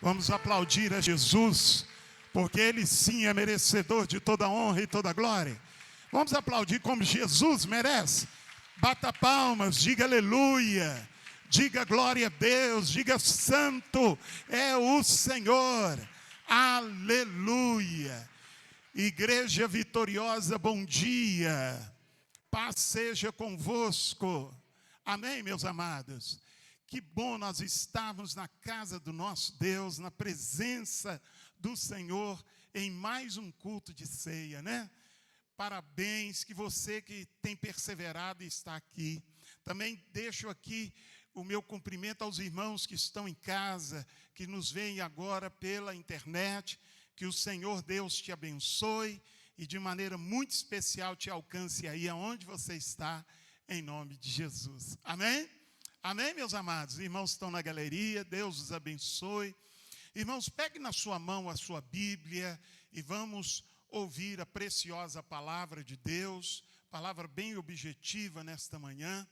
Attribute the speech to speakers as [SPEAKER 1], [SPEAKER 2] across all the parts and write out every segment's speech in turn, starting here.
[SPEAKER 1] Vamos aplaudir a Jesus, porque Ele sim é merecedor de toda honra e toda glória. Vamos aplaudir como Jesus merece. Bata palmas, diga aleluia, diga glória a Deus, diga santo é o Senhor. Aleluia. Igreja vitoriosa, bom dia. Paz seja convosco. Amém, meus amados? Que bom nós estarmos na casa do nosso Deus, na presença do Senhor, em mais um culto de ceia, né? Parabéns, que você que tem perseverado e está aqui. Também deixo aqui o meu cumprimento aos irmãos que estão em casa, que nos veem agora pela internet. Que o Senhor Deus te abençoe e de maneira muito especial te alcance aí aonde você está, em nome de Jesus. Amém? Amém, meus amados? Irmãos estão na galeria, Deus os abençoe. Irmãos, pegue na sua mão a sua Bíblia e vamos ouvir a preciosa palavra de Deus, palavra bem objetiva nesta manhã,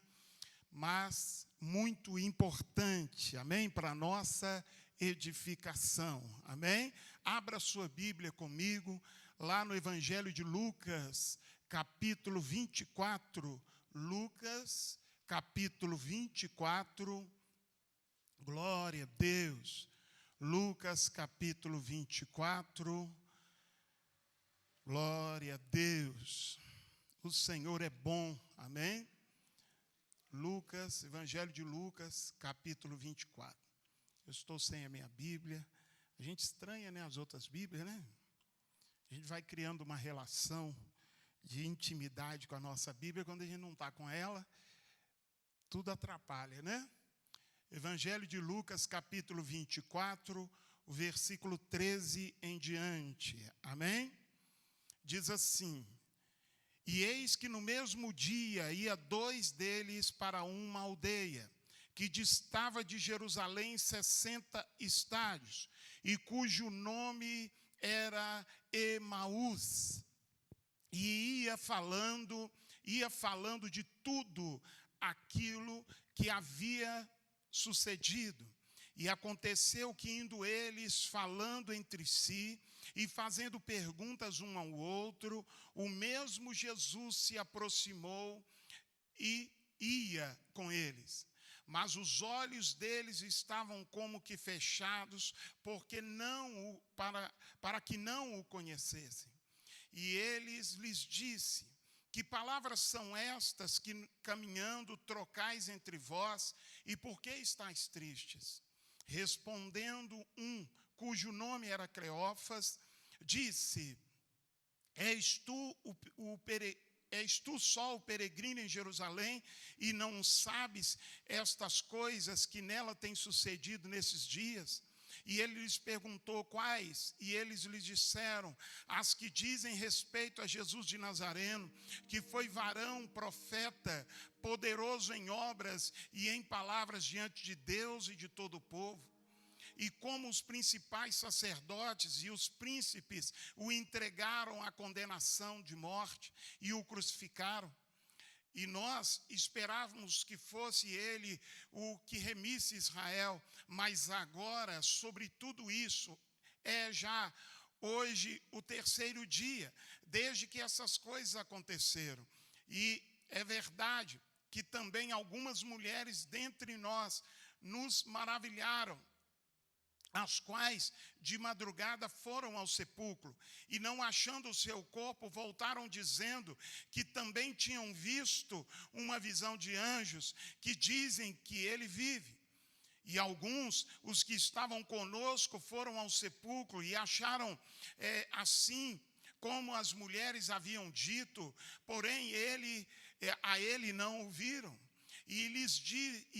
[SPEAKER 1] mas muito importante, amém? Para a nossa edificação, amém? Abra sua Bíblia comigo, lá no Evangelho de Lucas, capítulo 24, Lucas, capítulo 24, glória a Deus, Lucas, capítulo 24, glória a Deus, o Senhor é bom, amém? Lucas, Evangelho de Lucas, capítulo 24. Eu estou sem a minha Bíblia. A gente estranha, né, as outras Bíblias, né? A gente vai criando uma relação de intimidade com a nossa Bíblia. Quando a gente não está com ela, tudo atrapalha, né? Evangelho de Lucas, capítulo 24, o versículo 13 em diante. Amém? Diz assim: E eis que no mesmo dia ia dois deles para uma aldeia, que distava de Jerusalém 60 estádios, e cujo nome era Emaús. E ia falando de tudo aquilo que havia sucedido. E aconteceu que, indo eles falando entre si e fazendo perguntas um ao outro, o mesmo Jesus se aproximou e ia com eles. Mas os olhos deles estavam como que fechados, porque para que não o conhecessem. E eles lhes disse: Que palavras são estas que caminhando trocais entre vós, e por que estáis tristes? Respondendo um, cujo nome era Cleófas, disse: És tu só o peregrino em Jerusalém e não sabes estas coisas que nela têm sucedido nesses dias? E ele lhes perguntou quais, e eles lhe disseram: as que dizem respeito a Jesus de Nazareno, que foi varão, profeta, poderoso em obras e em palavras diante de Deus e de todo o povo. E como os principais sacerdotes e os príncipes o entregaram à condenação de morte e o crucificaram. E nós esperávamos que fosse ele o que remisse Israel, mas agora, sobre tudo isso, é já hoje o terceiro dia, desde que essas coisas aconteceram. E é verdade que também algumas mulheres dentre nós nos maravilharam, as quais de madrugada foram ao sepulcro, e não achando o seu corpo, voltaram dizendo que também tinham visto uma visão de anjos, que dizem que ele vive. E alguns, os que estavam conosco, foram ao sepulcro e acharam assim como as mulheres haviam dito, porém a ele não o viram. E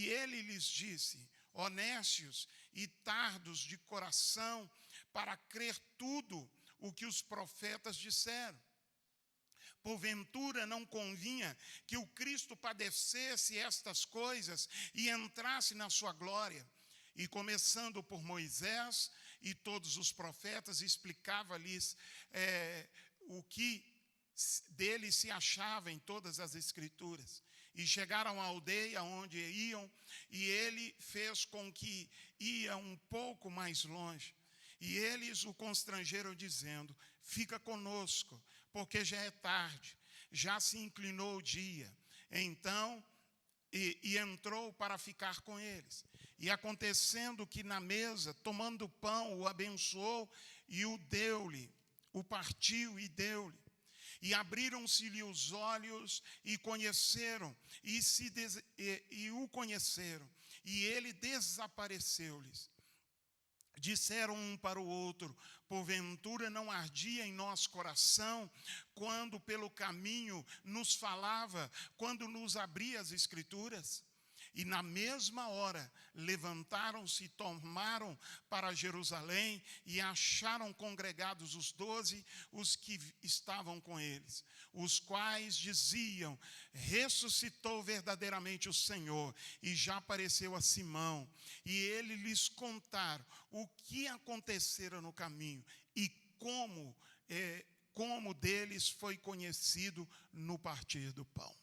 [SPEAKER 1] ele lhes disse: honestos e tardos de coração, para crer tudo o que os profetas disseram. Porventura não convinha que o Cristo padecesse estas coisas e entrasse na sua glória. E começando por Moisés e todos os profetas, explicava-lhes o que dele se achava em todas as Escrituras. E chegaram à aldeia onde iam, e ele fez com que ia um pouco mais longe. E eles o constrangeram dizendo: fica conosco, porque já é tarde, já se inclinou o dia. Então, entrou para ficar com eles. E acontecendo que na mesa, tomando o pão, o abençoou e o deu-lhe, o partiu e deu-lhe. E abriram-se-lhe os olhos e conheceram, e o conheceram, e ele desapareceu-lhes. Disseram um para o outro: porventura não ardia em nosso coração, quando pelo caminho nos falava, quando nos abria as Escrituras? E na mesma hora levantaram-se e tomaram para Jerusalém, e acharam congregados os 12, os que estavam com eles, os quais diziam: ressuscitou verdadeiramente o Senhor, e já apareceu a Simão. E ele lhes contaram o que acontecera no caminho, e como deles foi conhecido no partir do pão.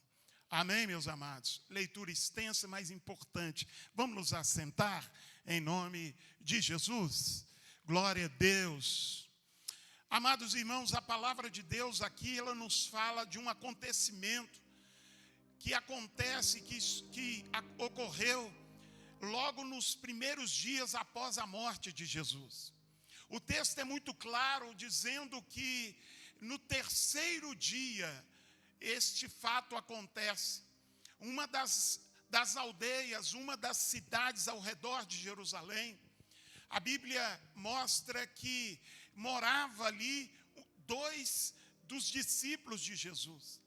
[SPEAKER 1] Amém, meus amados? Leitura extensa, mas importante. Vamos nos assentar em nome de Jesus. Glória a Deus. Amados irmãos, a palavra de Deus aqui, ela nos fala de um acontecimento que acontece, que ocorreu logo nos primeiros dias após a morte de Jesus. O texto é muito claro, dizendo que no terceiro dia este fato acontece. Uma das aldeias, uma das cidades ao redor de Jerusalém, a Bíblia mostra que morava ali 2 dos discípulos de Jesus.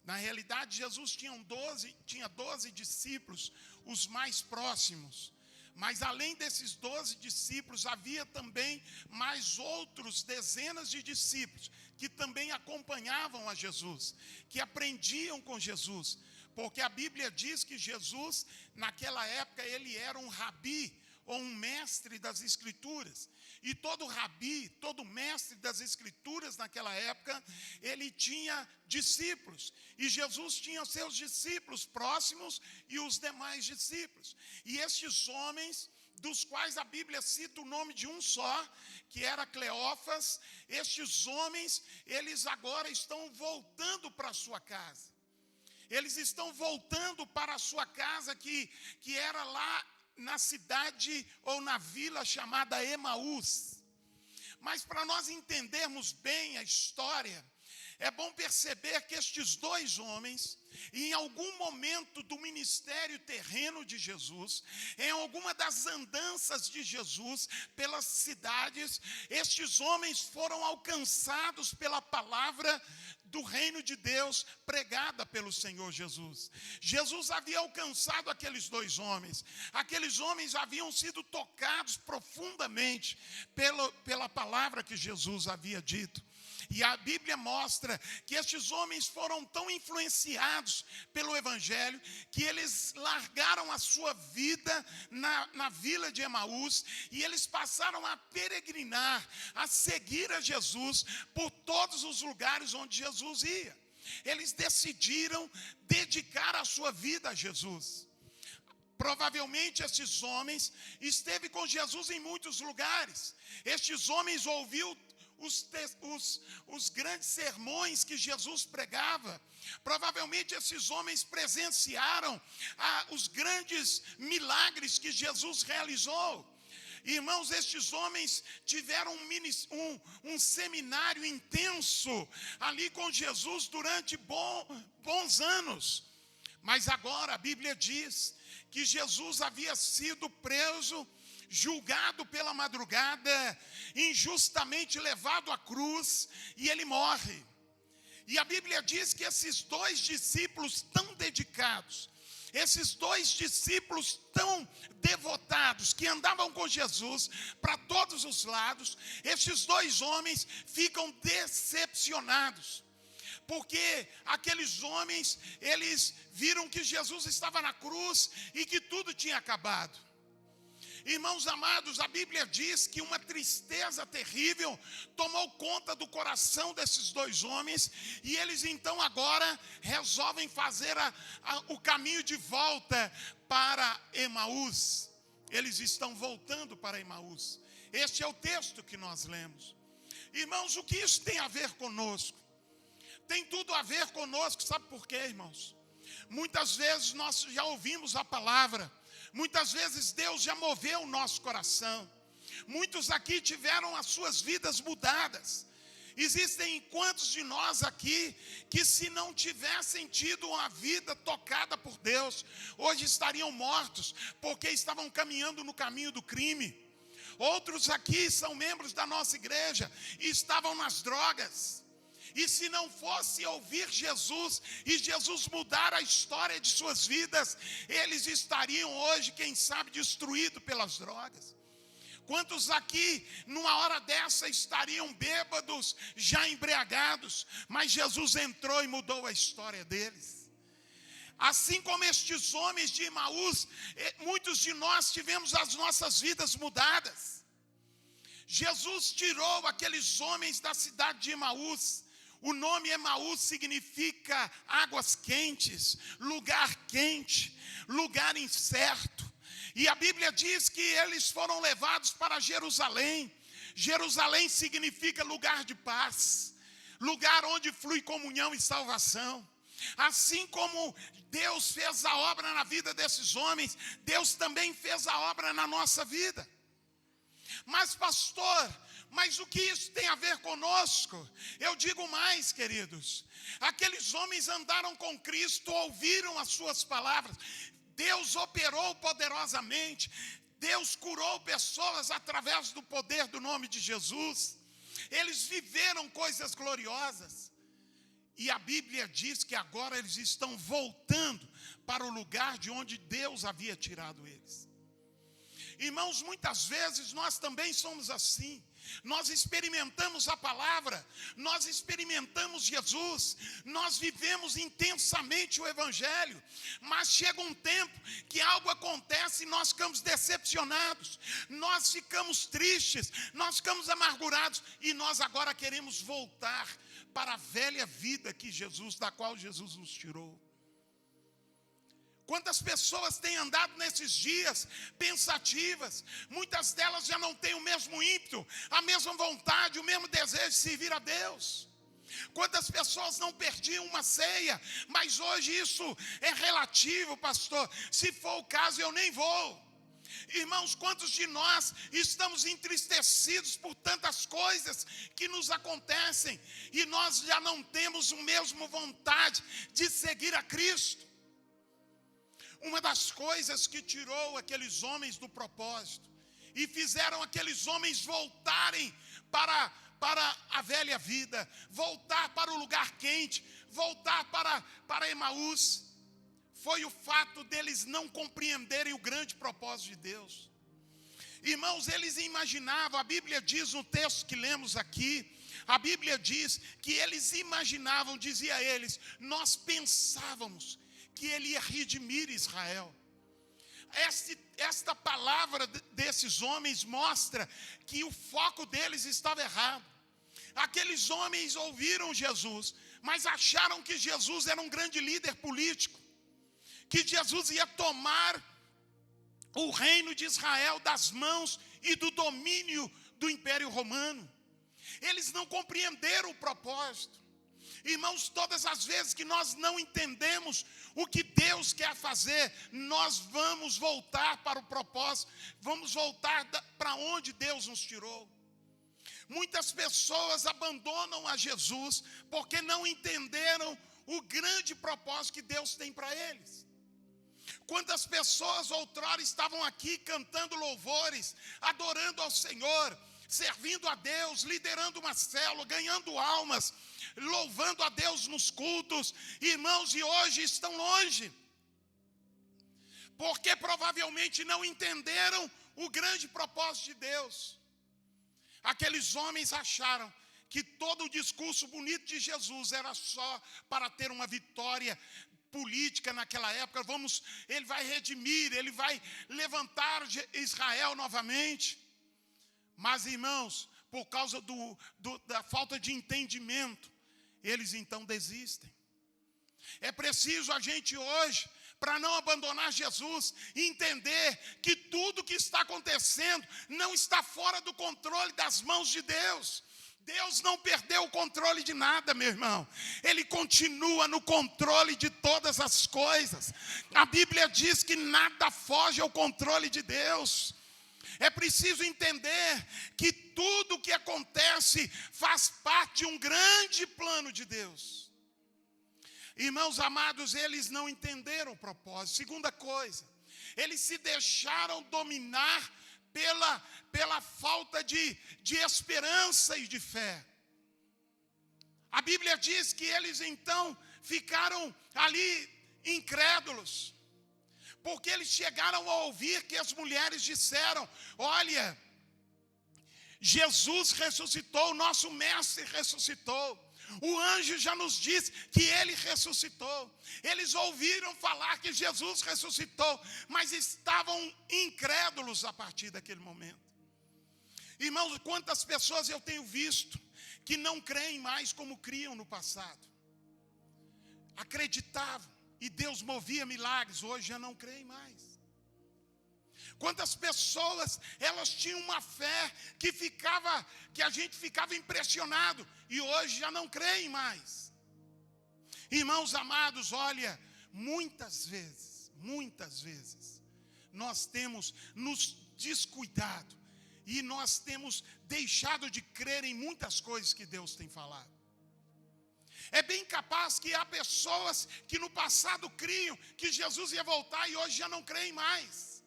[SPEAKER 1] Na realidade, Jesus tinha 12 discípulos, os mais próximos. Mas além desses 12 discípulos, havia também mais outros dezenas de discípulos que também acompanhavam a Jesus, que aprendiam com Jesus. Porque a Bíblia diz que Jesus, naquela época, ele era um rabi, ou um mestre das Escrituras. E todo rabi, todo mestre das Escrituras naquela época, ele tinha discípulos. E Jesus tinha seus discípulos próximos e os demais discípulos. E estes homens, dos quais a Bíblia cita o nome de um só, que era Cleófas, estes homens, eles agora estão voltando para a sua casa. Eles estão voltando para a sua casa, que era lá na cidade ou na vila chamada Emaús. Mas para nós entendermos bem a história, é bom perceber que estes 2 homens, em algum momento do ministério terreno de Jesus, em alguma das andanças de Jesus pelas cidades, estes homens foram alcançados pela palavra do reino de Deus pregada pelo Senhor Jesus. Jesus havia alcançado aqueles 2 homens. Aqueles homens haviam sido tocados profundamente pela palavra que Jesus havia dito. E a Bíblia mostra que estes homens foram tão influenciados pelo Evangelho que eles largaram a sua vida na vila de Emaús e eles passaram a peregrinar, a seguir a Jesus por todos os lugares onde Jesus ia. Eles decidiram dedicar a sua vida a Jesus. Provavelmente estes homens esteve com Jesus em muitos lugares. Estes homens ouviu os grandes sermões que Jesus pregava. Provavelmente esses homens presenciaram os grandes milagres que Jesus realizou. Irmãos, estes homens tiveram um seminário intenso ali com Jesus durante bons anos. Mas agora a Bíblia diz que Jesus havia sido preso, julgado pela madrugada, injustamente levado à cruz, e ele morre. E a Bíblia diz que esses 2 discípulos tão dedicados, esses 2 discípulos tão devotados, que andavam com Jesus para todos os lados, esses 2 homens ficam decepcionados. Porque aqueles homens, eles viram que Jesus estava na cruz e que tudo tinha acabado. Irmãos amados, a Bíblia diz que uma tristeza terrível tomou conta do coração desses dois homens, e eles então agora resolvem fazer o caminho de volta para Emaús. Eles estão voltando para Emaús. Este é o texto que nós lemos. Irmãos, o que isso tem a ver conosco? Tem tudo a ver conosco, sabe por quê, irmãos? Muitas vezes nós já ouvimos a palavra, muitas vezes Deus já moveu o nosso coração. Muitos aqui tiveram as suas vidas mudadas. Existem quantos de nós aqui que, se não tivessem tido uma vida tocada por Deus, hoje estariam mortos, porque estavam caminhando no caminho do crime. Outros aqui são membros da nossa igreja e estavam nas drogas. E se não fosse ouvir Jesus e Jesus mudar a história de suas vidas, eles estariam hoje, quem sabe, destruídos pelas drogas. Quantos aqui, numa hora dessa, estariam bêbados, já embriagados, mas Jesus entrou e mudou a história deles. Assim como estes homens de Emaús, muitos de nós tivemos as nossas vidas mudadas. Jesus tirou aqueles homens da cidade de Emaús. O nome Emaús significa águas quentes, lugar quente, lugar incerto. E a Bíblia diz que eles foram levados para Jerusalém. Jerusalém significa lugar de paz, lugar onde flui comunhão e salvação. Assim como Deus fez a obra na vida desses homens, Deus também fez a obra na nossa vida. Mas pastor, mas o que isso tem a ver conosco? Eu digo mais, queridos. Aqueles homens andaram com Cristo, ouviram as suas palavras. Deus operou poderosamente. Deus curou pessoas através do poder do nome de Jesus. Eles viveram coisas gloriosas. E a Bíblia diz que agora eles estão voltando para o lugar de onde Deus havia tirado eles. Irmãos, muitas vezes nós também somos assim. Nós experimentamos a palavra, nós experimentamos Jesus, nós vivemos intensamente o Evangelho, mas chega um tempo que algo acontece e nós ficamos decepcionados, nós ficamos tristes, nós ficamos amargurados e nós agora queremos voltar para a velha vida da qual Jesus nos tirou. Quantas pessoas têm andado nesses dias pensativas, muitas delas já não têm o mesmo ímpeto, a mesma vontade, o mesmo desejo de servir a Deus. Quantas pessoas não perdiam uma ceia, mas hoje isso é relativo, pastor, se for o caso eu nem vou. Irmãos, quantos de nós estamos entristecidos por tantas coisas que nos acontecem e nós já não temos a mesma vontade de seguir a Cristo? Uma das coisas que tirou aqueles homens do propósito e fizeram aqueles homens voltarem para a velha vida, voltar para o lugar quente, voltar para Emaús, foi o fato deles não compreenderem o grande propósito de Deus. Irmãos, eles imaginavam, a Bíblia diz no texto que lemos aqui, a Bíblia diz que eles imaginavam, dizia eles, nós pensávamos que ele ia redimir Israel. Esta palavra desses homens mostra que o foco deles estava errado. Aqueles homens ouviram Jesus, mas acharam que Jesus era um grande líder político, que Jesus ia tomar o reino de Israel das mãos e do domínio do Império Romano. Eles não compreenderam o propósito. Irmãos, todas as vezes que nós não entendemos o que Deus quer fazer, nós vamos voltar para o propósito, vamos voltar para onde Deus nos tirou. Muitas pessoas abandonam a Jesus porque não entenderam o grande propósito que Deus tem para eles. Quantas pessoas outrora estavam aqui cantando louvores, adorando ao Senhor, servindo a Deus, liderando uma célula, ganhando almas, louvando a Deus nos cultos, irmãos, e hoje estão longe, porque provavelmente não entenderam o grande propósito de Deus. Aqueles homens acharam que todo o discurso bonito de Jesus era só para ter uma vitória política naquela época. Ele vai redimir, ele vai levantar Israel novamente. Mas, irmãos, por causa da falta de entendimento, eles então desistem. É preciso a gente hoje, para não abandonar Jesus, entender que tudo que está acontecendo não está fora do controle das mãos de Deus. Deus não perdeu o controle de nada, meu irmão. Ele continua no controle de todas as coisas. A Bíblia diz que nada foge ao controle de Deus. É preciso entender que tudo que acontece faz parte de um grande plano de Deus. Irmãos amados, eles não entenderam o propósito. Segunda coisa, eles se deixaram dominar pela falta de esperança e de fé. A Bíblia diz que eles então ficaram ali incrédulos, porque eles chegaram a ouvir que as mulheres disseram: olha, Jesus ressuscitou, o nosso mestre ressuscitou. O anjo já nos disse que ele ressuscitou. Eles ouviram falar que Jesus ressuscitou, mas estavam incrédulos a partir daquele momento. Irmãos, quantas pessoas eu tenho visto que não creem mais como criam no passado. Acreditavam e Deus movia milagres, hoje já não creem mais. Quantas pessoas, elas tinham uma fé que a gente ficava impressionado, e hoje já não creem mais. Irmãos amados, olha, muitas vezes, nós temos nos descuidado, e nós temos deixado de crer em muitas coisas que Deus tem falado. É bem capaz que há pessoas que no passado criam que Jesus ia voltar e hoje já não creem mais.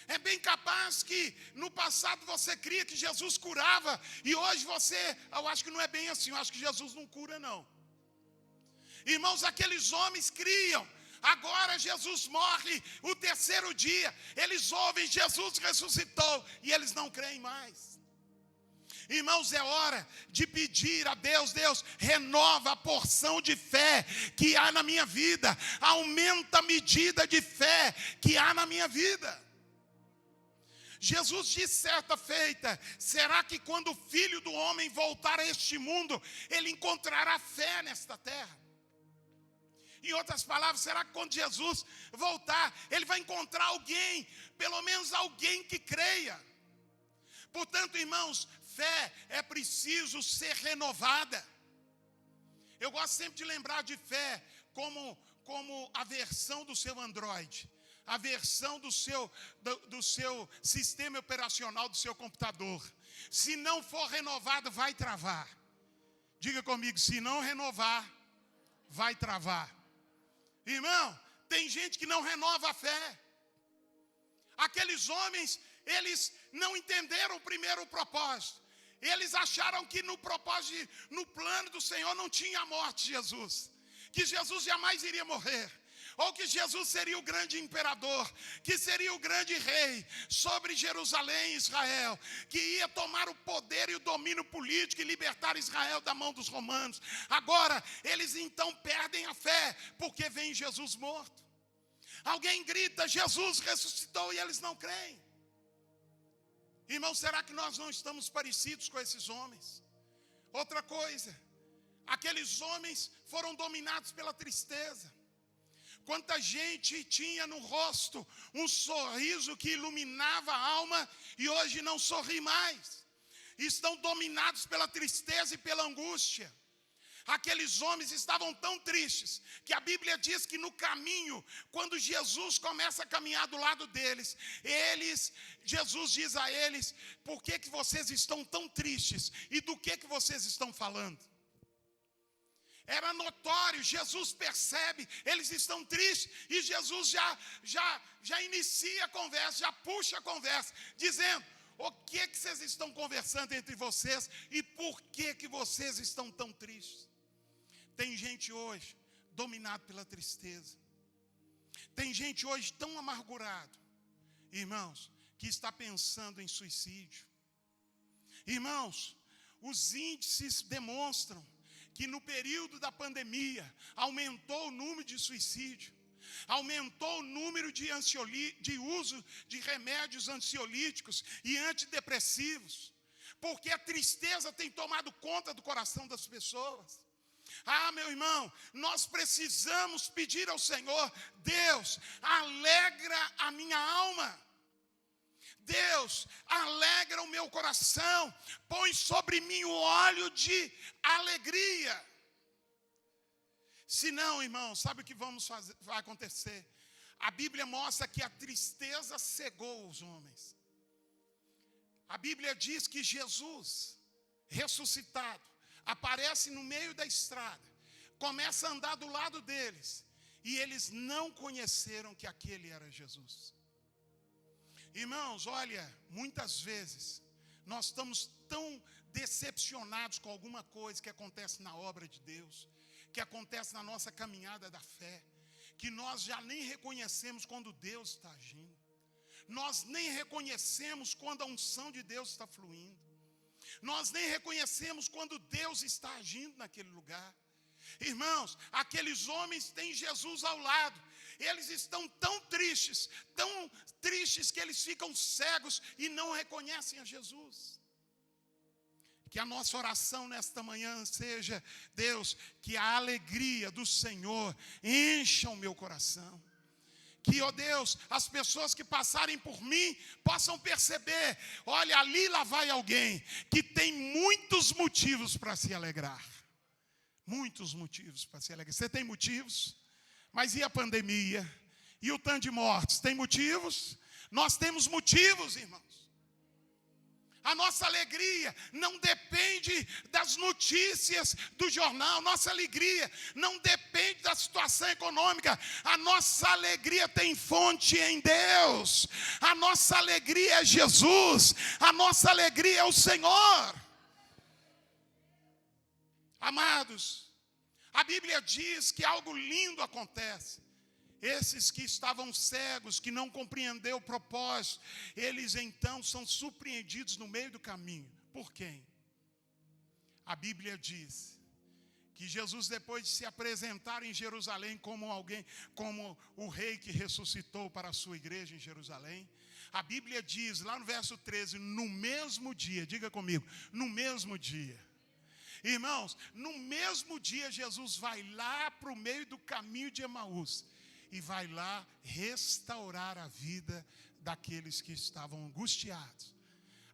[SPEAKER 1] É bem capaz que no passado você cria que Jesus curava e hoje eu acho que não é bem assim, eu acho que Jesus não cura não. Irmãos, aqueles homens criam, agora Jesus morre o terceiro dia, eles ouvem Jesus ressuscitou e eles não creem mais. Irmãos, é hora de pedir a Deus: Deus, renova a porção de fé que há na minha vida, aumenta a medida de fé que há na minha vida. Jesus disse certa feita: será que quando o Filho do Homem voltar a este mundo, ele encontrará fé nesta terra? Em outras palavras, será que quando Jesus voltar, ele vai encontrar alguém, pelo menos alguém que creia? Portanto, irmãos, fé é preciso ser renovada. Eu gosto sempre de lembrar de fé como a versão do seu Android, a versão do seu sistema operacional do seu computador. Se não for renovado, vai travar. Diga comigo: se não renovar, vai travar. Irmão, tem gente que não renova a fé. Aqueles homens, eles não entenderam o primeiro propósito. Eles acharam que no propósito, no plano do Senhor não tinha a morte de Jesus, que Jesus jamais iria morrer, ou que Jesus seria o grande imperador, que seria o grande rei sobre Jerusalém e Israel, que ia tomar o poder e o domínio político e libertar Israel da mão dos romanos. Agora, eles então perdem a fé, porque vem Jesus morto. Alguém grita: Jesus ressuscitou, e eles não creem. Irmão, será que nós não estamos parecidos com esses homens? Outra coisa, aqueles homens foram dominados pela tristeza. Quanta gente tinha no rosto um sorriso que iluminava a alma e hoje não sorri mais. Estão dominados pela tristeza e pela angústia. Aqueles homens estavam tão tristes que a Bíblia diz que no caminho, quando Jesus começa a caminhar do lado deles, Jesus diz a eles: por que vocês estão tão tristes? E do que vocês estão falando? Era notório, Jesus percebe, eles estão tristes, e Jesus já inicia a conversa, já puxa a conversa, dizendo: o que vocês estão conversando entre vocês e por que vocês estão tão tristes? Tem gente hoje dominado pela tristeza. Tem gente hoje tão amargurado, irmãos, que está pensando em suicídio. Irmãos, os índices demonstram que no período da pandemia aumentou o número de suicídio, aumentou o número de uso de remédios ansiolíticos e antidepressivos, porque a tristeza tem tomado conta do coração das pessoas. Ah, meu irmão, nós precisamos pedir ao Senhor: Deus, alegra a minha alma. Deus, alegra o meu coração, põe sobre mim o óleo de alegria. Se não, irmão, sabe o que vai acontecer? A Bíblia mostra que a tristeza cegou os homens. A Bíblia diz que Jesus, ressuscitado, aparece no meio da estrada, começa a andar do lado deles, e eles não conheceram que aquele era Jesus. Irmãos, olha, muitas vezes nós estamos tão decepcionados com alguma coisa que acontece na obra de Deus, que acontece na nossa caminhada da fé, que nós já nem reconhecemos quando Deus está agindo. Nós nem reconhecemos quando a unção de Deus está fluindo. Nós nem reconhecemos quando Deus está agindo naquele lugar. Irmãos, aqueles homens têm Jesus ao lado. Eles estão tão tristes que eles ficam cegos e não reconhecem a Jesus. Que a nossa oração nesta manhã seja: Deus, que a alegria do Senhor encha o meu coração. Que, ó Deus, as pessoas que passarem por mim possam perceber: olha, ali lá vai alguém que tem muitos motivos para se alegrar. Muitos motivos para se alegrar. Você tem motivos? Mas e a pandemia? E o tanto de mortes? Tem motivos? Nós temos motivos, irmãos. A nossa alegria não depende das notícias do jornal. Nossa alegria não depende da situação econômica. A nossa alegria tem fonte em Deus. A nossa alegria é Jesus. A nossa alegria é o Senhor. Amados, a Bíblia diz que algo lindo acontece. Esses que estavam cegos, que não compreenderam o propósito, eles então são surpreendidos no meio do caminho. Por quem? A Bíblia diz que Jesus, depois de se apresentar em Jerusalém como o rei que ressuscitou para a sua igreja em Jerusalém, a Bíblia diz lá no verso 13, no mesmo dia, diga comigo, no mesmo dia. Irmãos, no mesmo dia Jesus vai lá para o meio do caminho de Emaús e vai lá restaurar a vida daqueles que estavam angustiados,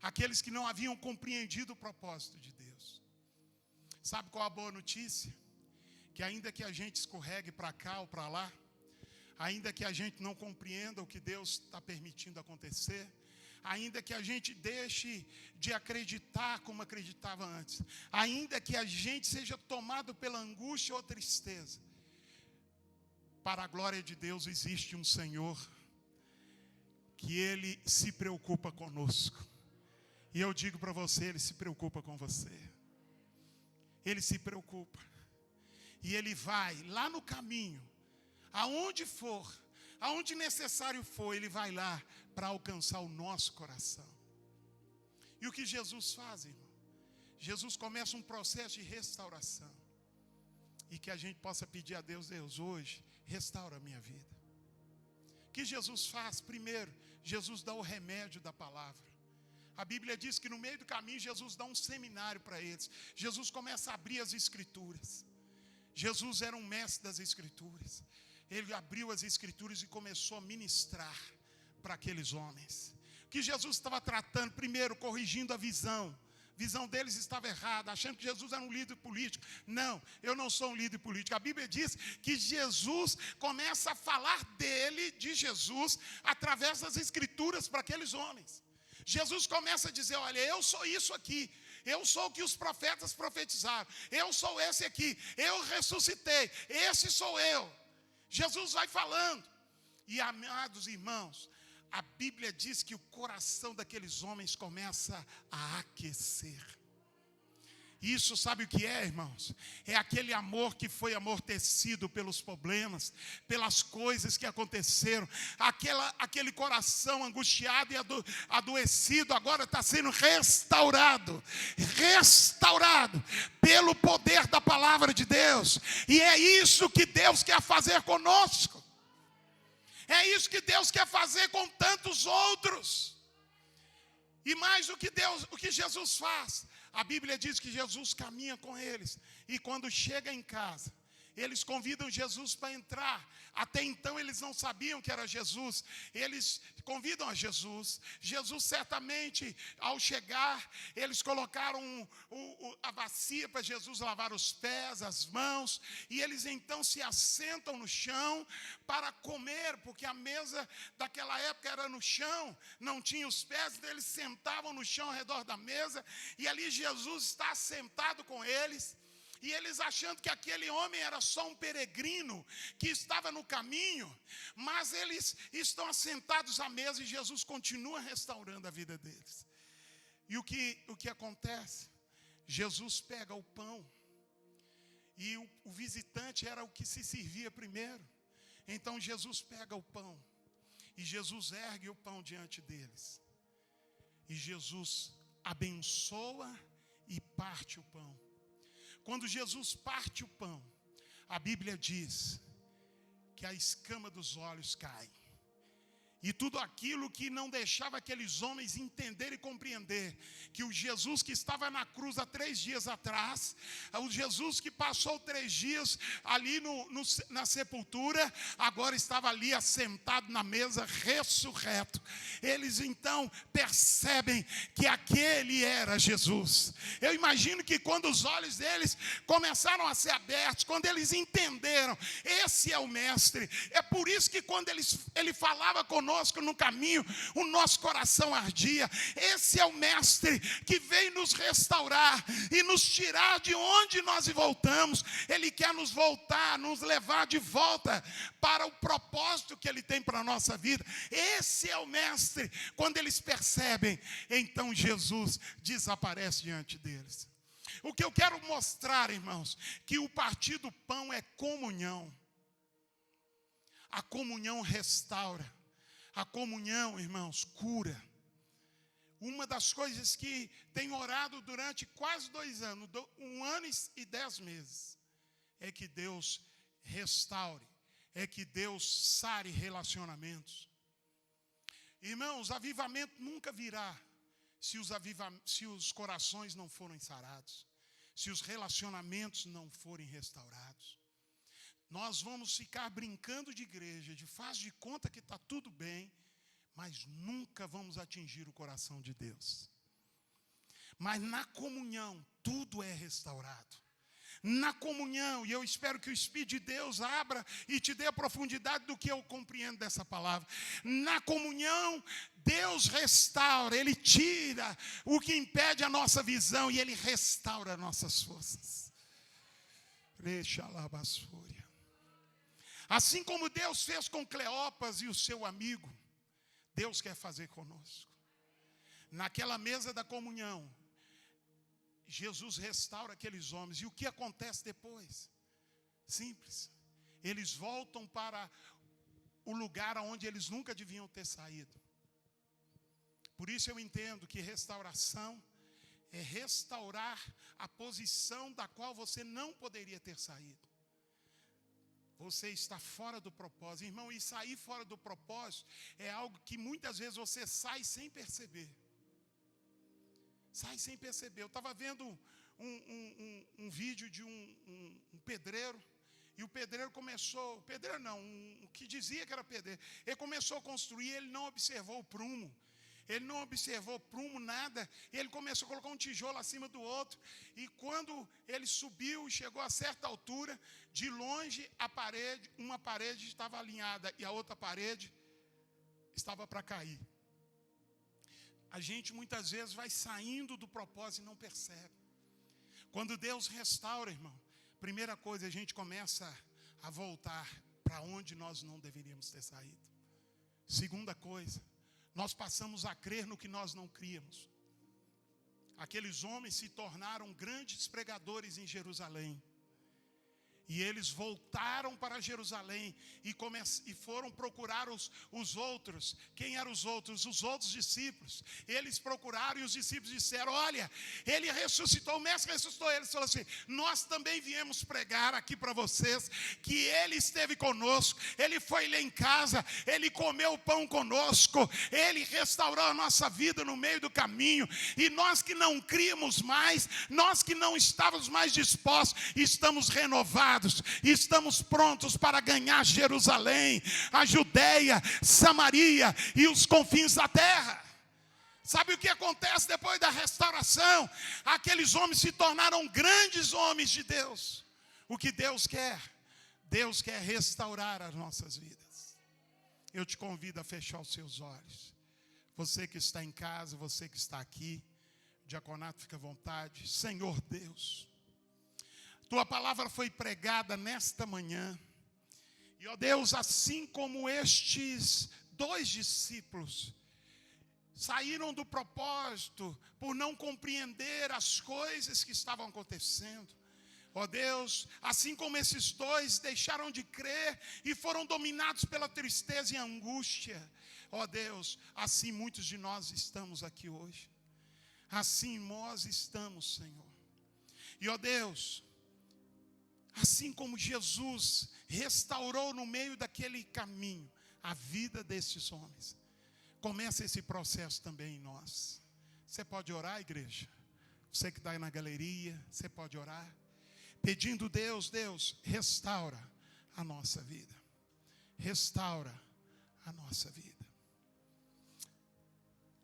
[SPEAKER 1] aqueles que não haviam compreendido o propósito de Deus. Sabe qual a boa notícia? Que ainda que a gente escorregue para cá ou para lá, ainda que a gente não compreenda o que Deus está permitindo acontecer, ainda que a gente deixe de acreditar como acreditava antes, ainda que a gente seja tomado pela angústia ou tristeza, para a glória de Deus existe um Senhor que Ele se preocupa conosco. E eu digo para você, Ele se preocupa com você. Ele se preocupa. E Ele vai lá no caminho, aonde for, aonde necessário for, Ele vai lá para alcançar o nosso coração. E o que Jesus faz, irmão? Jesus começa um processo de restauração. E que a gente possa pedir a Deus: Deus, hoje, restaura a minha vida. O que Jesus faz? Primeiro, Jesus dá o remédio da palavra. A Bíblia diz que no meio do caminho, Jesus dá um seminário para eles. Jesus começa a abrir as Escrituras. Jesus era um mestre das Escrituras. Ele abriu as Escrituras e começou a ministrar para aqueles homens. O que Jesus estava tratando? Primeiro, corrigindo a visão. A visão deles estava errada, achando que Jesus era um líder político. Não, eu não sou um líder político. A Bíblia diz que Jesus começa a falar dele, de Jesus, através das Escrituras para aqueles homens. Jesus começa a dizer: olha, eu sou isso aqui. Eu sou o que os profetas profetizaram. Eu sou esse aqui. Eu ressuscitei. Esse sou eu. Jesus vai falando. E, amados irmãos, a Bíblia diz que o coração daqueles homens começa a aquecer. Isso sabe o que é, irmãos? É aquele amor que foi amortecido pelos problemas, pelas coisas que aconteceram. Aquele coração angustiado e adoecido agora está sendo restaurado. Restaurado pelo poder da palavra de Deus. E é isso que Deus quer fazer conosco. É isso que Deus quer fazer com tantos outros. E mais o que Jesus faz. A Bíblia diz que Jesus caminha com eles. E quando chega em casa, eles convidam Jesus para entrar. Até então eles não sabiam que era Jesus. Eles convidam a Jesus. Jesus certamente, ao chegar, eles colocaram a bacia para Jesus lavar os pés, as mãos. E eles então se assentam no chão para comer, porque a mesa daquela época era no chão, não tinha os pés, então eles sentavam no chão ao redor da mesa. E ali Jesus está sentado com eles. E eles achando que aquele homem era só um peregrino que estava no caminho, mas eles estão assentados à mesa e Jesus continua restaurando a vida deles. E o que acontece? Jesus pega o pão, e o visitante era o que se servia primeiro. Então Jesus pega o pão, e Jesus ergue o pão diante deles. E Jesus abençoa e parte o pão. Quando Jesus parte o pão, a Bíblia diz que a escama dos olhos cai. E tudo aquilo que não deixava aqueles homens entender e compreender que o Jesus que estava na cruz há 3 dias atrás, o Jesus que passou 3 dias ali na sepultura, agora estava ali assentado na mesa, ressurreto. Eles então percebem que aquele era Jesus. Eu imagino que quando os olhos deles começaram a ser abertos, quando eles entenderam, esse é o Mestre. É por isso que quando ele falava conosco no caminho, o nosso coração ardia. Esse é o Mestre que veio nos restaurar e nos tirar de onde nós voltamos. Ele quer nos levar de volta para o propósito que Ele tem para a nossa vida. Esse é o Mestre. Quando eles percebem, então Jesus desaparece diante deles. O que eu quero mostrar, irmãos, que o partir do pão é comunhão. A comunhão restaura. A comunhão, irmãos, cura. Uma das coisas que tenho orado durante quase 2 anos, 1 ano e 10 meses, é que Deus restaure, é que Deus sare relacionamentos. Irmãos, avivamento nunca virá se os corações não forem sarados, se os relacionamentos não forem restaurados. Nós vamos ficar brincando de igreja, de faz de conta que está tudo bem, mas nunca vamos atingir o coração de Deus. Mas na comunhão, tudo é restaurado. Na comunhão, e eu espero que o Espírito de Deus abra e te dê a profundidade do que eu compreendo dessa palavra. Na comunhão, Deus restaura, Ele tira o que impede a nossa visão e Ele restaura nossas forças. Deixa lá a basúria. Assim como Deus fez com Cleopas e o seu amigo, Deus quer fazer conosco. Naquela mesa da comunhão, Jesus restaura aqueles homens. E o que acontece depois? Simples. Eles voltam para o lugar onde eles nunca deviam ter saído. Por isso eu entendo que restauração é restaurar a posição da qual você não poderia ter saído. Você está fora do propósito. Irmão, e sair fora do propósito é algo que muitas vezes você sai sem perceber. Sai sem perceber. Eu estava vendo um vídeo de um pedreiro. E o pedreiro começou, o que dizia que era pedreiro. Ele começou a construir, ele não observou o prumo. Ele não observou prumo, nada. Ele começou a colocar um tijolo acima do outro. E quando ele subiu e chegou a certa altura, de longe uma parede estava alinhada e a outra parede estava para cair. A gente muitas vezes vai saindo do propósito e não percebe. Quando Deus restaura, irmão, primeira coisa, a gente começa a voltar para onde nós não deveríamos ter saído. Segunda coisa, nós passamos a crer no que nós não críamos. aqueles homens se tornaram grandes pregadores em Jerusalém. E eles voltaram para Jerusalém e foram procurar os outros. Quem eram os outros? Os outros discípulos. Eles procuraram e os discípulos disseram: olha, ele ressuscitou, o mestre ressuscitou. Eles falaram assim: nós também viemos pregar aqui para vocês que ele esteve conosco, ele foi lá em casa, ele comeu o pão conosco, ele restaurou a nossa vida no meio do caminho. E nós que não críamos mais, nós que não estávamos mais dispostos, estamos renovados. Estamos prontos para ganhar Jerusalém, a Judeia, Samaria e os confins da terra. Sabe o que acontece depois da restauração? Aqueles homens se tornaram grandes homens de Deus. O que Deus quer? Deus quer restaurar as nossas vidas. Eu te convido a fechar os seus olhos. Você que está em casa, você que está aqui, diaconato, fica à vontade. Senhor Deus, Tua palavra foi pregada nesta manhã. E, ó Deus, assim como estes 2 discípulos saíram do propósito por não compreender as coisas que estavam acontecendo, ó Deus, assim como esses 2 deixaram de crer e foram dominados pela tristeza e angústia, ó Deus, assim muitos de nós estamos aqui hoje. Assim nós estamos, Senhor. E, ó Deus, assim como Jesus restaurou no meio daquele caminho a vida desses homens, começa esse processo também em nós. Você pode orar, igreja? Você que está aí na galeria, você pode orar, pedindo: Deus, restaura a nossa vida. Restaura a nossa vida.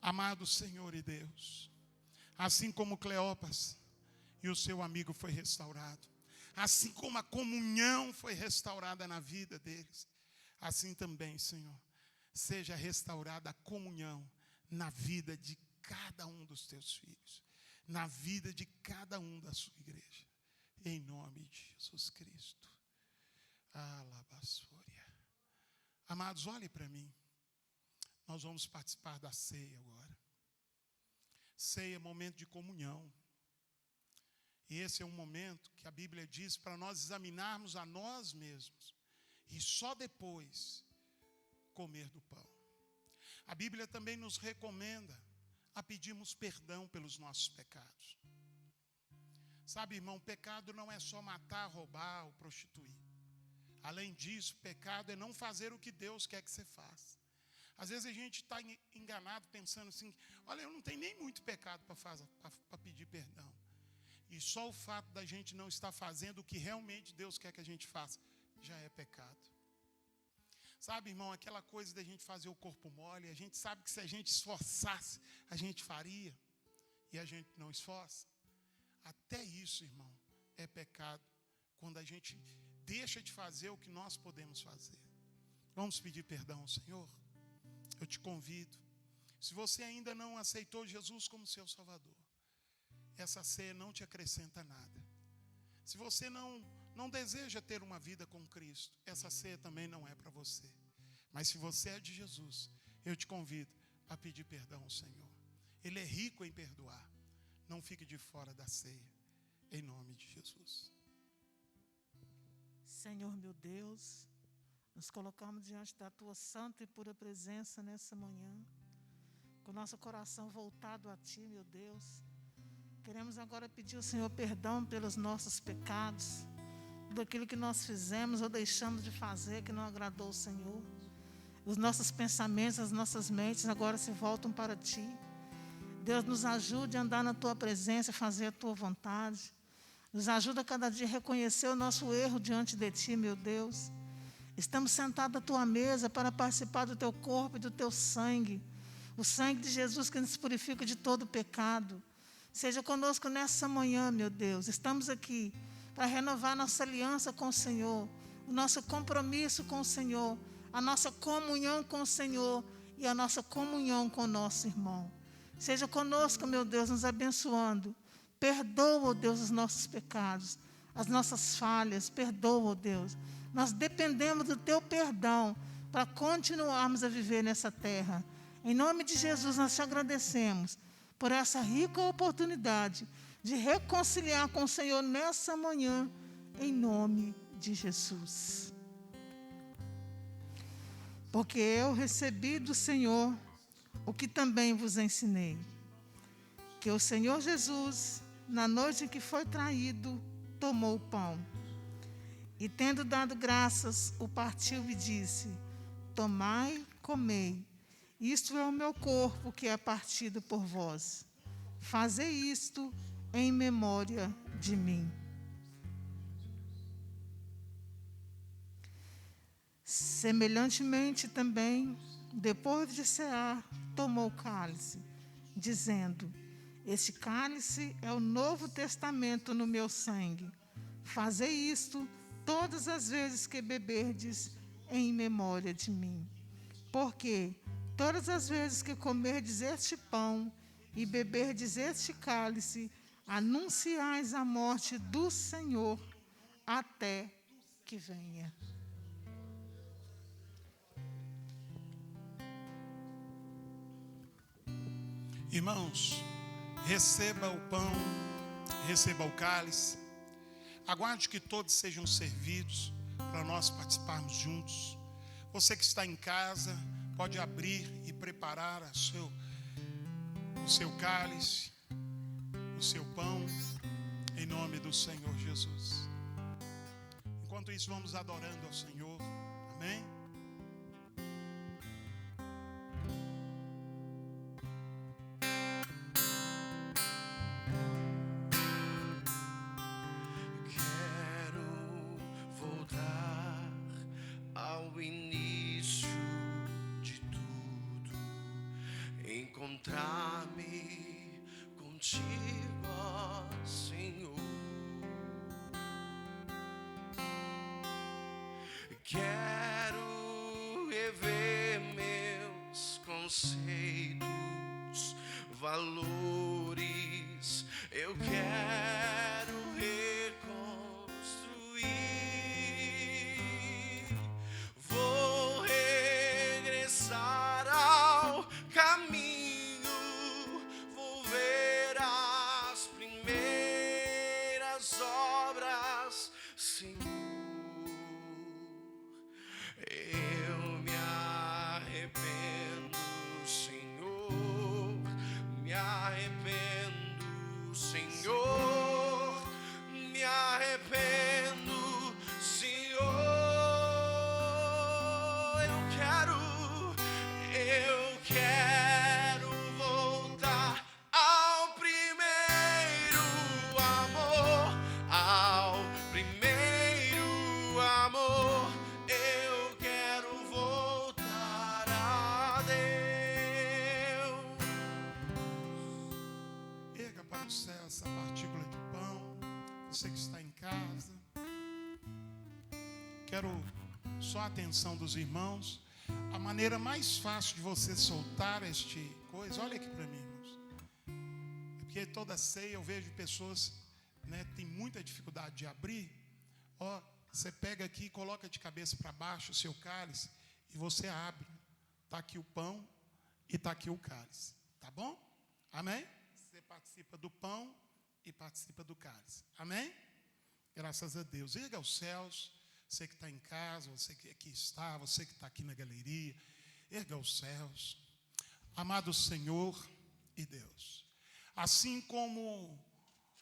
[SPEAKER 1] Amado Senhor e Deus, assim como Cleopas e o seu amigo foi restaurado, assim como a comunhão foi restaurada na vida deles, assim também, Senhor, seja restaurada a comunhão na vida de cada um dos teus filhos, na vida de cada um da sua igreja, em nome de Jesus Cristo. Alabaçoria. Amados, olhem para mim. Nós vamos participar da ceia agora. Ceia é momento de comunhão. E esse é um momento que a Bíblia diz para nós examinarmos a nós mesmos e só depois comer do pão. A Bíblia também nos recomenda a pedirmos perdão pelos nossos pecados. Sabe, irmão, pecado não é só matar, roubar ou prostituir. Além disso, pecado é não fazer o que Deus quer que você faça. Às vezes a gente está enganado pensando assim: olha, eu não tenho nem muito pecado para pedir perdão. E só o fato da gente não estar fazendo o que realmente Deus quer que a gente faça, já é pecado. Sabe, irmão, aquela coisa da gente fazer o corpo mole, a gente sabe que se a gente esforçasse, a gente faria, e a gente não esforça. Até isso, irmão, é pecado, quando a gente deixa de fazer o que nós podemos fazer. Vamos pedir perdão ao Senhor? Eu te convido, se você ainda não aceitou Jesus como seu Salvador, essa ceia não te acrescenta nada. Se você não deseja ter uma vida com Cristo, essa ceia também não é para você. Mas se você é de Jesus, eu te convido a pedir perdão ao Senhor. Ele é rico em perdoar. Não fique de fora da ceia, em nome de Jesus.
[SPEAKER 2] Senhor meu Deus, nos colocamos diante da Tua santa e pura presença nessa manhã, com o nosso coração voltado a Ti, meu Deus. Queremos agora pedir ao Senhor perdão pelos nossos pecados, tudo aquilo que nós fizemos ou deixamos de fazer que não agradou ao Senhor. Os nossos pensamentos, as nossas mentes agora se voltam para Ti. Deus, nos ajude a andar na Tua presença, fazer a Tua vontade. Nos ajuda a cada dia a reconhecer o nosso erro diante de Ti, meu Deus. Estamos sentados à Tua mesa para participar do Teu corpo e do Teu sangue. O sangue de Jesus que nos purifica de todo pecado. Seja conosco nessa manhã, meu Deus. Estamos aqui para renovar nossa aliança com o Senhor, o nosso compromisso com o Senhor, a nossa comunhão com o Senhor e a nossa comunhão com o nosso irmão. Seja conosco, meu Deus, nos abençoando. Perdoa, ó Deus, os nossos pecados, as nossas falhas. Perdoa, ó Deus. Nós dependemos do Teu perdão para continuarmos a viver nessa terra. Em nome de Jesus, nós te agradecemos por essa rica oportunidade de reconciliar com o Senhor nessa manhã, em nome de Jesus. Porque eu recebi do Senhor o que também vos ensinei, que o Senhor Jesus, na noite em que foi traído, tomou o pão, e tendo dado graças, o partiu e disse: tomai, comei, isto é o meu corpo que é partido por vós. Fazei isto em memória de mim. Semelhantemente também, depois de cear, tomou o cálice, dizendo: este cálice é o novo testamento no meu sangue. Fazei isto todas as vezes que beberdes em memória de mim. Porque todas as vezes que comerdes este pão e beberdes este cálice, anunciais a morte do Senhor até que venha.
[SPEAKER 1] Irmãos, receba o pão, receba o cálice. Aguarde que todos sejam servidos para nós participarmos juntos. Você que está em casa, pode abrir e preparar o seu cálice, o seu pão, em nome do Senhor Jesus. Enquanto isso, vamos adorando ao Senhor. Amém?
[SPEAKER 3] Encontrar-me contigo, ó Senhor. Quero rever meus conceitos, valores. Eu quero reconstruir. Vou regressar ao caminho. Obras, Senhor, eu me arrependo, Senhor, me arrependo, Senhor, me arrependo, Senhor, eu quero voltar ao primeiro amor. Ao primeiro amor, eu quero voltar a Deus.
[SPEAKER 1] Erga para o céu essa partícula de pão. Você que está em casa, quero só a atenção dos irmãos. A maneira mais fácil de você soltar este coisa, olha aqui para mim, irmãos. É porque toda ceia eu vejo pessoas, tem muita dificuldade de abrir. Ó, você pega aqui e coloca de cabeça para baixo o seu cálice e você abre. Está aqui o pão e está aqui o cálice. Tá bom? Amém? Você participa do pão e participa do cálice. Amém? Graças a Deus. Erga aos céus. Você que está em casa, você que aqui está, você que está aqui na galeria, erga aos céus. Amado Senhor e Deus, assim como,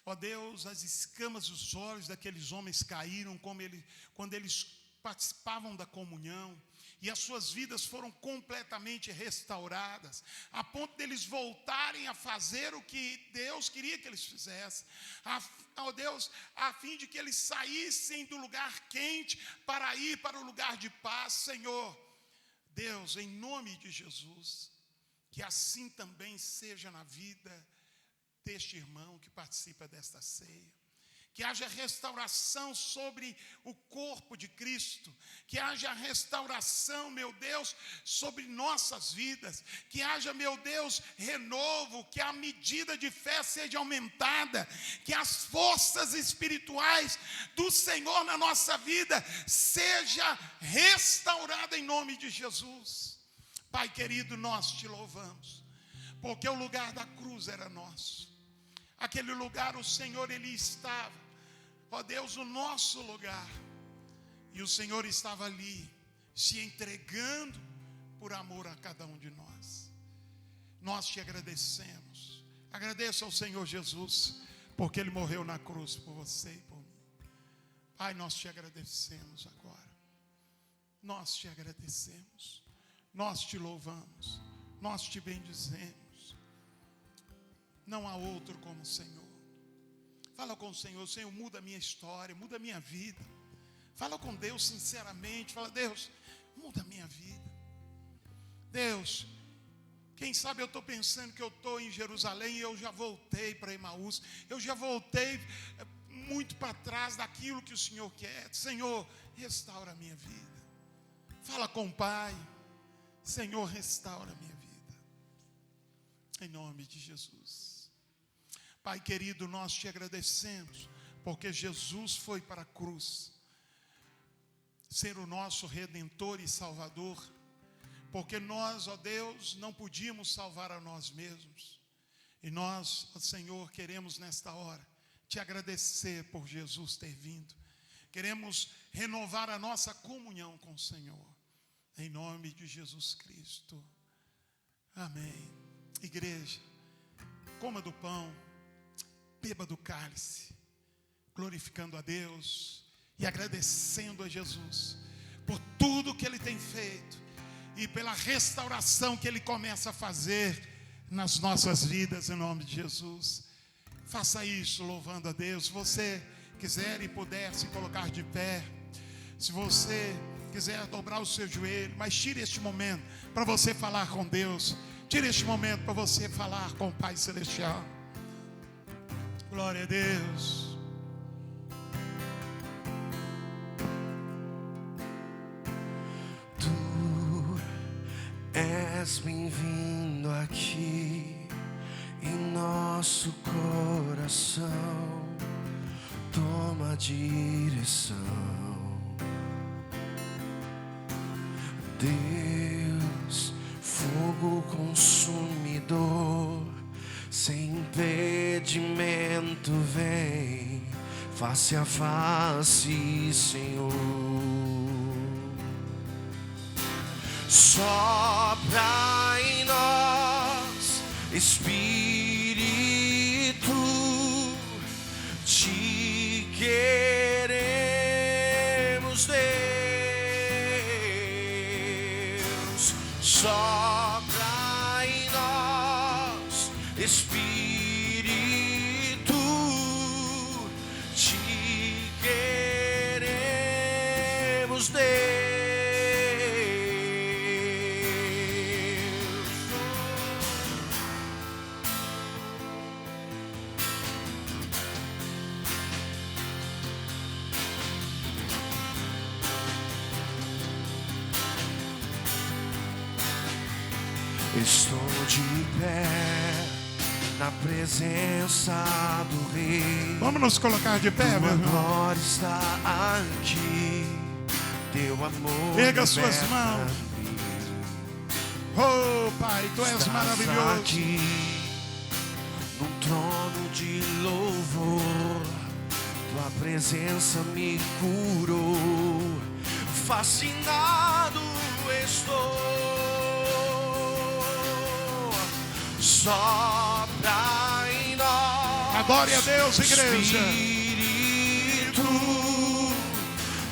[SPEAKER 1] ó Deus, as escamas dos olhos daqueles homens caíram quando eles participavam da comunhão, e as suas vidas foram completamente restauradas, a ponto deles voltarem a fazer o que Deus queria que eles fizessem, ó Deus, a fim de que eles saíssem do lugar quente para ir para o lugar de paz. Senhor, Deus, em nome de Jesus, que assim também seja na vida deste irmão que participa desta ceia. Que haja restauração sobre o corpo de Cristo, que haja restauração, meu Deus, sobre nossas vidas, que haja, meu Deus, renovo, que a medida de fé seja aumentada, que as forças espirituais do Senhor na nossa vida seja restaurada em nome de Jesus. Pai querido, nós te louvamos. porque o lugar da cruz era nosso. Aquele lugar o Senhor, Ele estava, ó Deus, o nosso lugar. E o Senhor estava ali, se entregando por amor a cada um de nós. Nós te agradecemos. Agradeça ao Senhor Jesus, porque Ele morreu na cruz por você e por mim. Pai, nós te agradecemos agora. Nós te agradecemos. Nós te louvamos. Nós te bendizemos. Não há outro como o Senhor. Fala com o Senhor. Senhor, muda a minha história, muda a minha vida. Fala com Deus sinceramente. Fala, Deus, muda a minha vida. Deus, quem sabe eu estou pensando que eu estou em Jerusalém e eu já voltei para Emaús. Eu já voltei muito para trás daquilo que o Senhor quer. Senhor, restaura a minha vida. Fala com o Pai. Senhor, restaura a minha vida. Em nome de Jesus. Pai querido, nós te agradecemos, porque Jesus foi para a cruz ser o nosso Redentor e Salvador, porque nós, ó Deus, não podíamos salvar a nós mesmos. E nós, ó Senhor, queremos nesta hora te agradecer por Jesus ter vindo. Queremos renovar a nossa comunhão com o Senhor, em nome de Jesus Cristo. Amém. Igreja, coma do pão, beba do cálice, glorificando a Deus e agradecendo a Jesus por tudo que Ele tem feito e pela restauração que Ele começa a fazer nas nossas vidas, em nome de Jesus. Faça isso louvando a Deus. Se você quiser e puder se colocar de pé, se você quiser dobrar o seu joelho, mas tire este momento para você falar com Deus. Tire este momento para você falar com o Pai Celestial. Glória a Deus.
[SPEAKER 3] Tu és bem-vindo aqui em nosso coração. Toma a direção, Deus, fogo consumidor, sem impedimento vem, face a face, Senhor. Sopra em nós, Espírito, te queremos, Deus. Sopra em nós, Espírito, te queremos, Deus. Estou de pé na presença do Rei.
[SPEAKER 1] Vamos nos colocar de pé, meu
[SPEAKER 3] Tua
[SPEAKER 1] irmão.
[SPEAKER 3] glória está aqui, teu amor
[SPEAKER 1] Erga suas
[SPEAKER 3] liberta
[SPEAKER 1] mãos.
[SPEAKER 3] -me.
[SPEAKER 1] Oh, Pai, Tu és
[SPEAKER 3] Estás
[SPEAKER 1] maravilhoso.
[SPEAKER 3] aqui, num trono de louvor, tua presença me curou, fascinado estou. Sopra em nós,
[SPEAKER 1] Adore a Deus, igreja.
[SPEAKER 3] Espírito,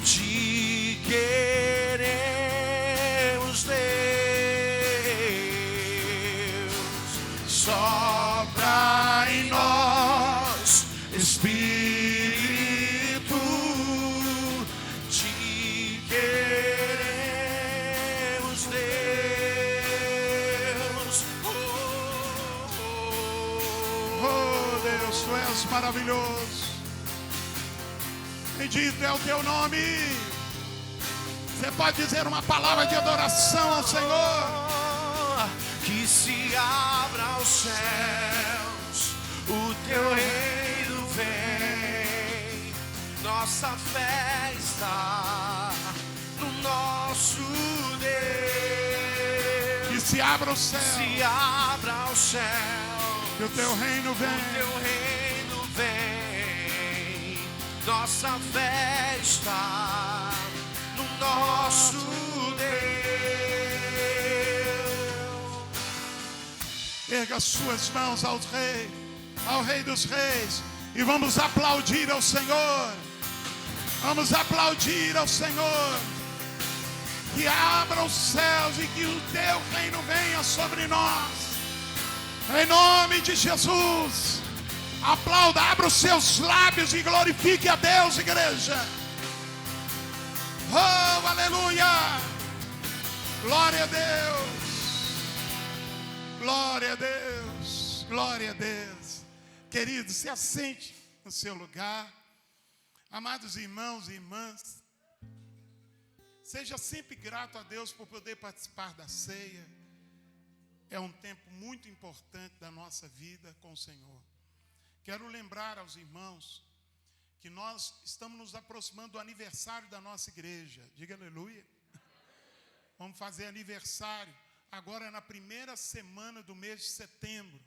[SPEAKER 3] te queremos, Deus. Sopra em nós, Espírito, te queremos, Deus.
[SPEAKER 1] Oh, Deus, Tu és maravilhoso. Bendito é o Teu nome. Você pode dizer uma palavra de adoração ao Senhor.
[SPEAKER 3] Que se abra os céus, o teu reino vem, nossa fé está no nosso Deus.
[SPEAKER 1] Que se abra o céu.
[SPEAKER 3] se abra o céu.
[SPEAKER 1] Que o teu reino
[SPEAKER 3] O
[SPEAKER 1] venha.
[SPEAKER 3] teu reino vem. Nossa fé está no nosso Deus.
[SPEAKER 1] Erga suas mãos ao Rei dos Reis, e vamos aplaudir ao Senhor. Vamos aplaudir ao Senhor. Que abra os céus e que o teu reino venha sobre nós. Em nome de Jesus. Aplauda, abra os seus lábios e glorifique a Deus, igreja. Oh, aleluia. Glória a Deus. Glória a Deus. Glória a Deus. Querido, se assente no seu lugar. Amados irmãos e irmãs, seja sempre grato a Deus por poder participar da ceia. É um tempo muito importante da nossa vida com o Senhor. Quero lembrar aos irmãos que nós estamos nos aproximando do aniversário da nossa igreja. Diga aleluia. Vamos fazer aniversário agora na primeira semana do mês de setembro.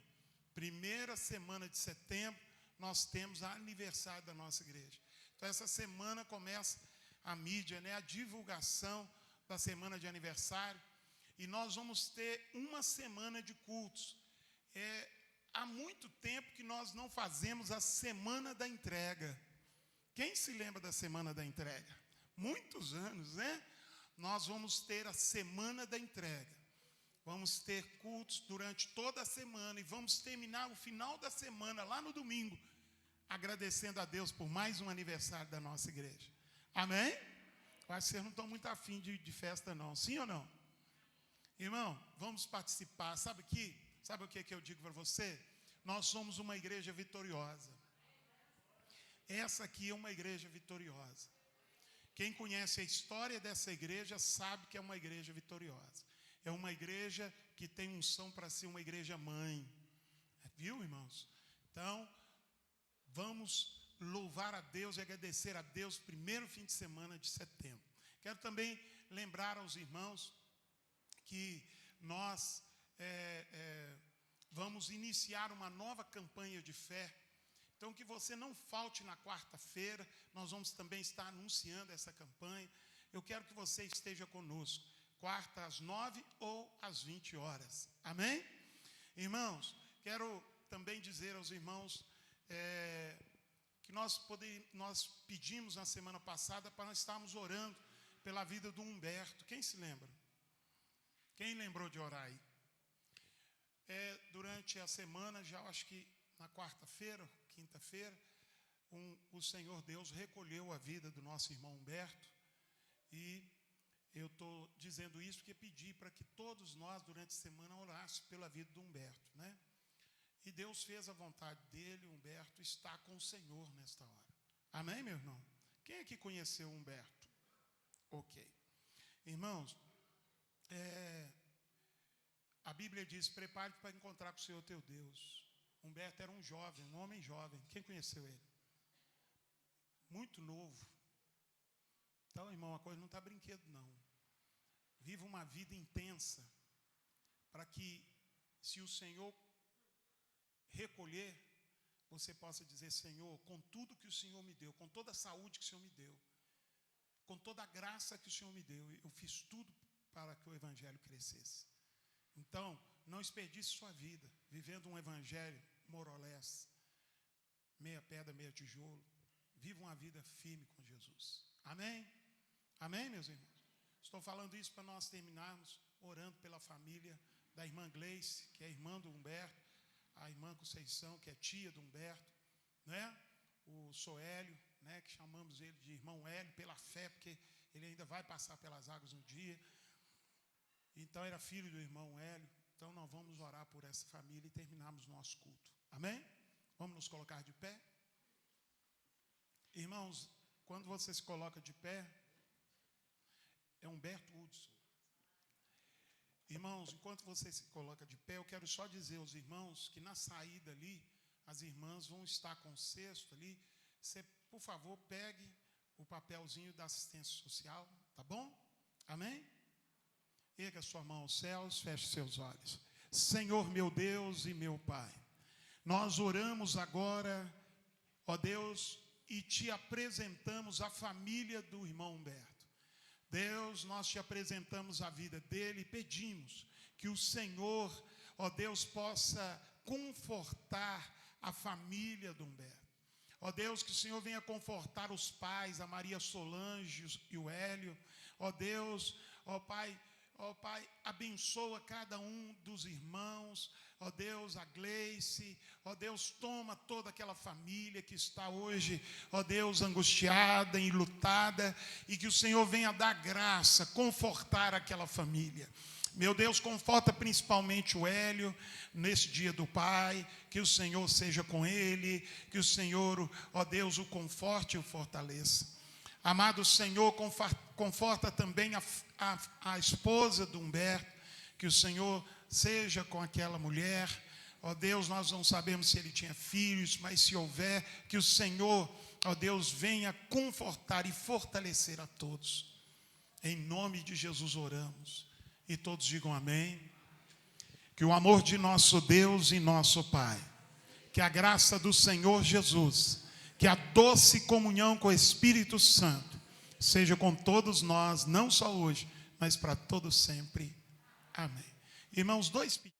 [SPEAKER 1] Primeira semana de setembro, nós temos aniversário da nossa igreja. Então, essa semana começa a mídia, né, a divulgação da semana de aniversário. E nós vamos ter uma semana de cultos. Há muito tempo que nós não fazemos a semana da entrega. Quem se lembra da semana da entrega? Muitos anos, né? Nós vamos ter a semana da entrega. Vamos ter cultos durante toda a semana e vamos terminar o final da semana, lá no domingo, agradecendo a Deus por mais um aniversário da nossa igreja. Amém? Acho que vocês não estão muito afim de festa, não. Sim ou não? Irmão, vamos participar. Sabe o que eu digo para você? Nós somos uma igreja vitoriosa. Essa aqui é uma igreja vitoriosa. Quem conhece a história dessa igreja sabe que é uma igreja vitoriosa. É uma igreja que tem unção para ser uma igreja mãe. Viu, irmãos? Então, vamos louvar a Deus e agradecer a Deus primeiro fim de semana de setembro. Quero também lembrar aos irmãos que nós vamos iniciar uma nova campanha de fé. Então, que você não falte na quarta-feira. Nós vamos também estar anunciando essa campanha. Eu quero que você esteja conosco. Quarta às 9 ou às 20 horas. Amém? Irmãos, quero também dizer aos irmãos que nós pedimos na semana passada para nós estarmos orando pela vida do Humberto. Quem se lembra? Quem lembrou de orar aí? Durante a semana, já acho que na quarta-feira, quinta-feira, o Senhor Deus recolheu a vida do nosso irmão Humberto. E eu estou dizendo isso porque pedi para que todos nós, durante a semana, orássemos pela vida do Humberto, né? E Deus fez a vontade dele. O Humberto está com o Senhor nesta hora. Amém, meu irmão? Quem é que conheceu o Humberto? Ok. Irmãos, a Bíblia diz: prepare-te para encontrar com o Senhor teu Deus. Humberto era um jovem, um homem jovem. Quem conheceu ele? Muito novo. Então, irmão, a coisa não está brinquedo, não. Viva uma vida intensa, para que, se o Senhor recolher, você possa dizer: Senhor, com tudo que o Senhor me deu, com toda a saúde que o Senhor me deu, com toda a graça que o Senhor me deu, eu fiz tudo para que o Evangelho crescesse. Então, não desperdice sua vida vivendo um Evangelho more or less, meia pedra, meia tijolo. Viva uma vida firme com Jesus. Amém? Amém, meus irmãos? Estou falando isso para nós terminarmos orando pela família da irmã Gleice, que é irmã do Humberto, a irmã Conceição, que é tia do Humberto, né? O Soélio, né? Que chamamos ele de irmão Hélio pela fé, porque ele ainda vai passar pelas águas um dia. Então, era filho do irmão Hélio. Então, nós vamos orar por essa família e terminarmos nosso culto. Amém? Vamos nos colocar de pé? Irmãos, quando você se coloca de pé, é Humberto Hudson. Irmãos, enquanto você se coloca de pé, eu quero só dizer aos irmãos que na saída ali, as irmãs vão estar com o cesto ali. Você, por favor, pegue o papelzinho da assistência social, tá bom? Amém? Erga sua mão aos céus, feche seus olhos. Senhor meu Deus e meu Pai, nós oramos agora, ó Deus, e te apresentamos a família do irmão Humberto. Deus, nós te apresentamos a vida dele e pedimos que o Senhor, ó Deus, possa confortar a família do Humberto. Ó Deus, que o Senhor venha confortar os pais, a Maria Solange e o Hélio. Ó Deus, ó Pai, abençoa cada um dos irmãos. Ó Deus, a Gleice. Ó Deus, toma toda aquela família que está hoje, ó Deus, angustiada, enlutada, e que o Senhor venha dar graça, confortar aquela família. Meu Deus, conforta principalmente o Hélio nesse dia do Pai, que o Senhor seja com ele, que o Senhor, ó Deus, o conforte e o fortaleça. Amado Senhor, conforta também a esposa do Humberto, que o Senhor seja com aquela mulher. Ó Deus, nós não sabemos se ele tinha filhos, mas se houver, que o Senhor, ó Deus, venha confortar e fortalecer a todos. Em nome de Jesus oramos. E todos digam amém. Que o amor de nosso Deus e nosso Pai, que a graça do Senhor Jesus, que a doce comunhão com o Espírito Santo, seja com todos nós, não só hoje, mas para todos sempre. Amém. Irmãos, dois pedidos.